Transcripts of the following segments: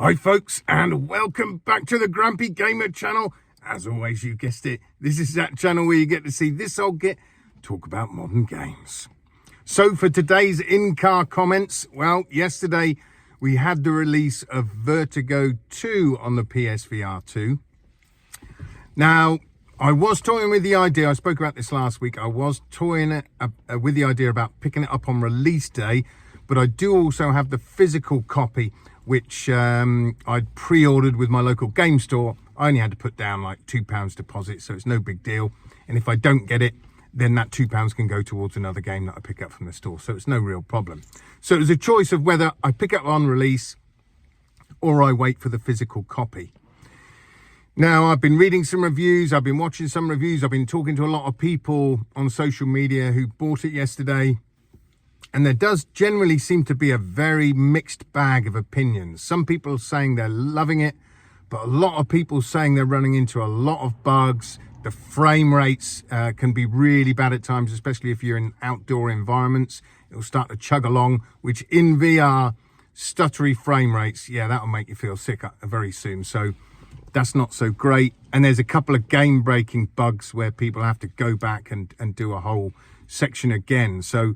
Hi folks, and welcome back to the Grumpy Gamer channel. As always, you guessed it, this is that channel where you get to see this old git talk about modern games. So for today's in-car comments, well, yesterday we had the release of Vertigo 2 on the PSVR2. Now, I was toying with the idea, I spoke about this last week, I was toying with the idea about picking it up on release day, but I do also have the physical copy, which I'd pre-ordered with my local game store. I only had to put down like £2 deposit, so it's no big deal. And if I don't get it, then that £2 can go towards another game that I pick up from the store, so it's no real problem. So it was a choice of whether I pick up on release or I wait for the physical copy. Now, I've been reading some reviews, I've been watching some reviews, I've been talking to a lot of people on social media who bought it yesterday. And there does generally seem to be a very mixed bag of opinions. Some people saying they're loving it, but a lot of people saying they're running into a lot of bugs. The frame rates can be really bad at times, especially if you're in outdoor environments. It'll start to chug along, which in VR, stuttery frame rates, yeah, that'll make you feel sick very soon. So that's not so great. And there's a couple of game-breaking bugs where people have to go back and do a whole section again. So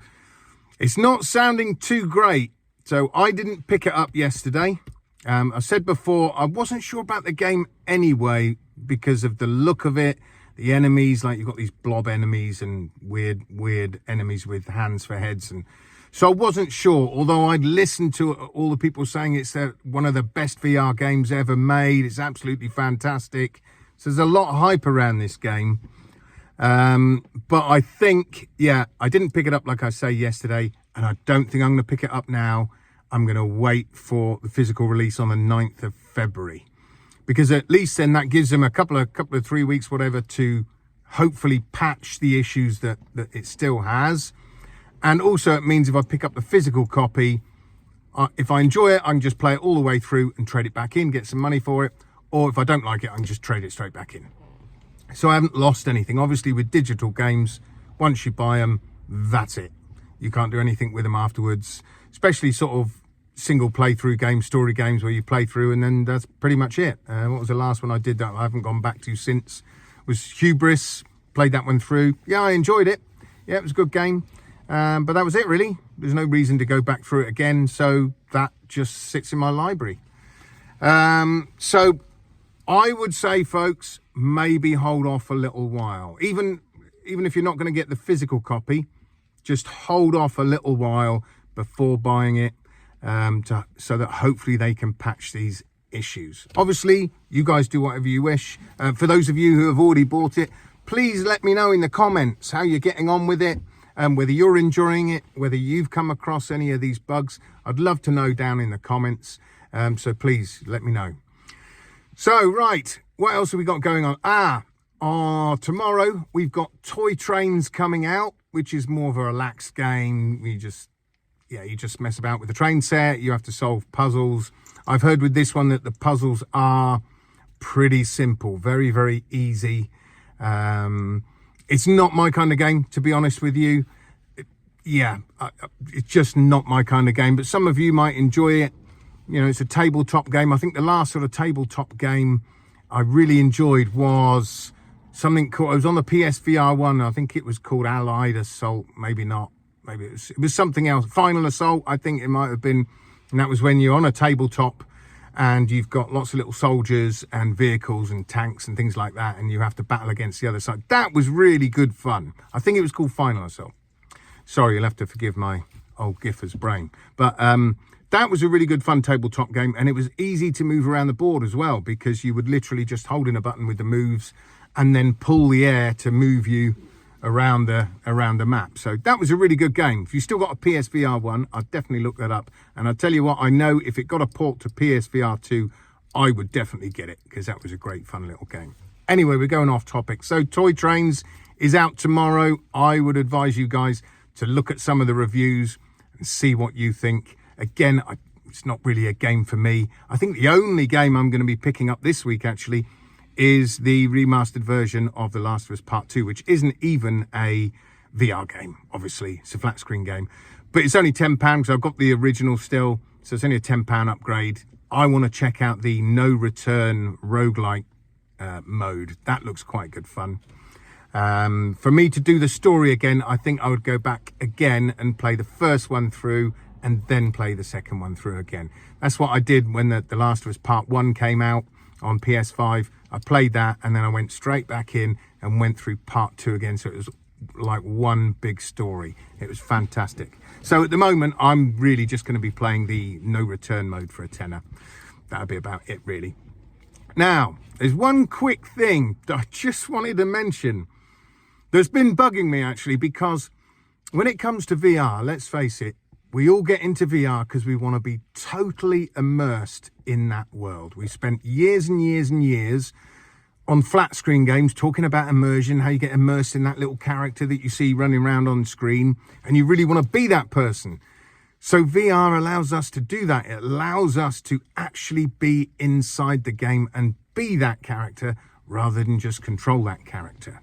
it's not sounding too great, so I didn't pick it up yesterday. I said before, I wasn't sure about the game anyway because of the look of it. The enemies, like you've got these blob enemies and weird enemies with hands for heads. And so I wasn't sure, although I'd listened to all the people saying it's one of the best VR games ever made. It's absolutely fantastic. So there's a lot of hype around this game. But I think, yeah, I didn't pick it up like I say yesterday, and I don't think I'm going to pick it up now. I'm going to wait for the physical release on the 9th of February, because at least then that gives them a couple of 3 weeks, whatever, to hopefully patch the issues that it still has. And also it means if I pick up the physical copy, if I enjoy it, I can just play it all the way through and trade it back in, get some money for it. Or if I don't like it, I can just trade it straight back in. So I haven't lost anything. Obviously with digital games, once you buy them, that's it. You can't do anything with them afterwards, especially sort of single playthrough games, story games where you play through and then that's pretty much it. What was the last one I did that I haven't gone back to since? Was Hubris. Played that one through. Yeah, I enjoyed it. Yeah, it was a good game. But that was it really. There's no reason to go back through it again. So that just sits in my library. So I would say, folks, maybe hold off a little while. Even if you're not going to get the physical copy, just hold off a little while before buying it, so that hopefully they can patch these issues. Obviously, you guys do whatever you wish. For those of you who have already bought it, please let me know in the comments how you're getting on with it, whether you're enjoying it, whether you've come across any of these bugs. I'd love to know down in the comments. So please let me know. So, right, what else have we got going on? Tomorrow we've got Toy Trains coming out, which is more of a relaxed game. You just mess about with the train set. You have to solve puzzles. I've heard with this one that the puzzles are pretty simple, very, very easy. It's not my kind of game, to be honest with you. It's just not my kind of game, but some of you might enjoy it. You know, it's a tabletop game. I think the last sort of tabletop game I really enjoyed was something called, it was on the PSVR1. I think it was called Allied Assault. Maybe not. Maybe it was something else. Final Assault, I think it might have been. And that was when you're on a tabletop and you've got lots of little soldiers and vehicles and tanks and things like that. And you have to battle against the other side. That was really good fun. I think it was called Final Assault. Sorry, you'll have to forgive my old Giffer's brain. But, that was a really good fun tabletop game, and it was easy to move around the board as well, because you would literally just hold in a button with the moves and then pull the air to move you around the map. So that was a really good game. If you've still got a PSVR 1, I'd definitely look that up. And I'll tell you what, I know if it got a port to PSVR 2, I would definitely get it, because that was a great fun little game. Anyway, we're going off topic. So Toy Trains is out tomorrow. I would advise you guys to look at some of the reviews and see what you think. Again, it's not really a game for me. I think the only game I'm going to be picking up this week, actually, is the remastered version of The Last of Us Part 2, which isn't even a VR game, obviously. It's a flat screen game. But it's only £10 because I've got the original still. So it's only a £10 upgrade. I want to check out the no return roguelike mode. That looks quite good fun. For me to do the story again, I think I would go back again and play the first one through and then play the second one through again. That's what I did when the Last of Us Part 1 came out on PS5. I played that and then I went straight back in and went through Part 2 again. So it was like one big story. It was fantastic. So at the moment, I'm really just going to be playing the no return mode for a tenner. That'll be about it, really. Now, there's one quick thing that I just wanted to mention that's been bugging me, actually, because when it comes to VR, let's face it, we all get into VR because we want to be totally immersed in that world. We spent years and years and years on flat screen games talking about immersion, how you get immersed in that little character that you see running around on screen, and you really want to be that person. So VR allows us to do that. It allows us to actually be inside the game and be that character rather than just control that character.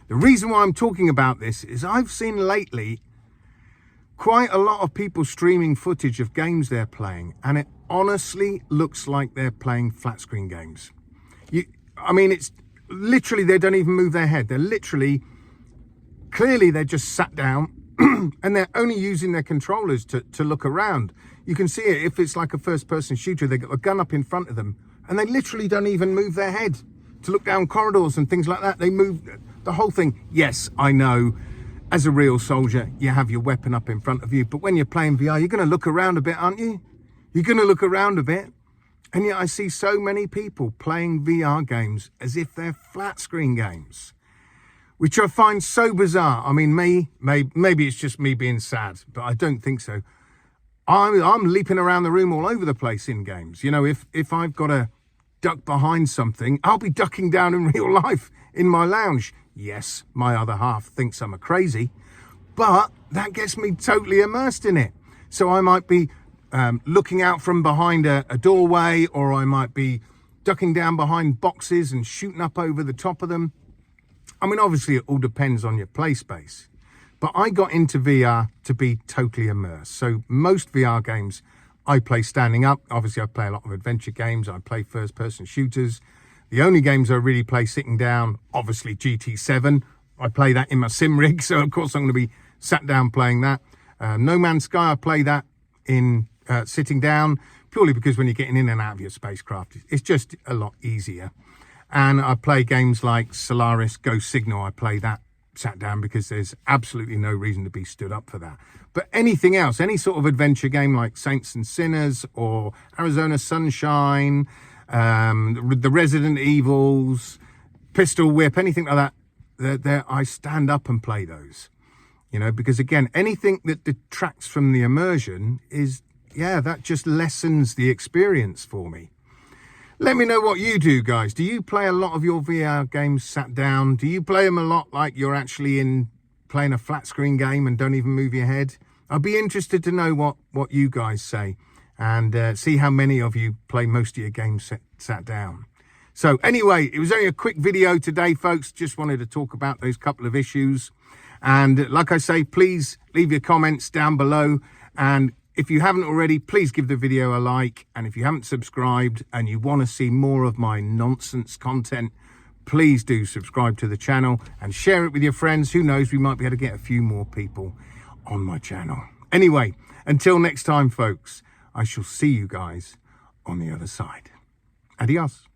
The reason why I'm talking about this is I've seen lately quite a lot of people streaming footage of games they're playing, and it honestly looks like they're playing flat screen games. I mean, it's literally, they don't even move their head. They're literally, clearly they're just sat down and they're only using their controllers to look around. You can see it if it's like a first person shooter, they got a gun up in front of them and they literally don't even move their head to look down corridors and things like that. They move the whole thing. Yes, I know, as a real soldier, you have your weapon up in front of you, but when you're playing VR, you're going to look around a bit, aren't you? You're going to look around a bit. And yet I see so many people playing VR games as if they're flat screen games, which I find so bizarre. I mean, maybe it's just me being sad, but I don't think so. I'm leaping around the room all over the place in games. You know, if I've got to duck behind something, I'll be ducking down in real life in my lounge. Yes, my other half thinks I'm a crazy, but that gets me totally immersed in it. So I might be looking out from behind a doorway, or I might be ducking down behind boxes and shooting up over the top of them. I mean, obviously it all depends on your play space, but I got into VR to be totally immersed. So most VR games I play standing up. Obviously I play a lot of adventure games. I play first person shooters. The only games I really play sitting down, obviously GT7. I play that in my sim rig, so of course I'm going to be sat down playing that. No Man's Sky, I play that in sitting down, purely because when you're getting in and out of your spacecraft, it's just a lot easier. And I play games like Solaris, Ghost Signal, I play that sat down because there's absolutely no reason to be stood up for that. But anything else, any sort of adventure game like Saints and Sinners or Arizona Sunshine, the Resident Evils, Pistol Whip, anything like that, I stand up and play those. You know, because again, anything that detracts from the immersion is, that just lessens the experience for me. Let me know what you do, guys. Do you play a lot of your VR games sat down? Do you play them a lot like you're actually playing a flat screen game and don't even move your head? I'd be interested to know what you guys say, and see how many of you play most of your games sat down. So anyway, it was only a quick video today, folks. Just wanted to talk about those couple of issues. And like I say, please leave your comments down below. And if you haven't already, please give the video a like. And if you haven't subscribed and you want to see more of my nonsense content, please do subscribe to the channel and share it with your friends. Who knows, we might be able to get a few more people on my channel. Anyway, until next time, folks, I shall see you guys on the other side. Adios.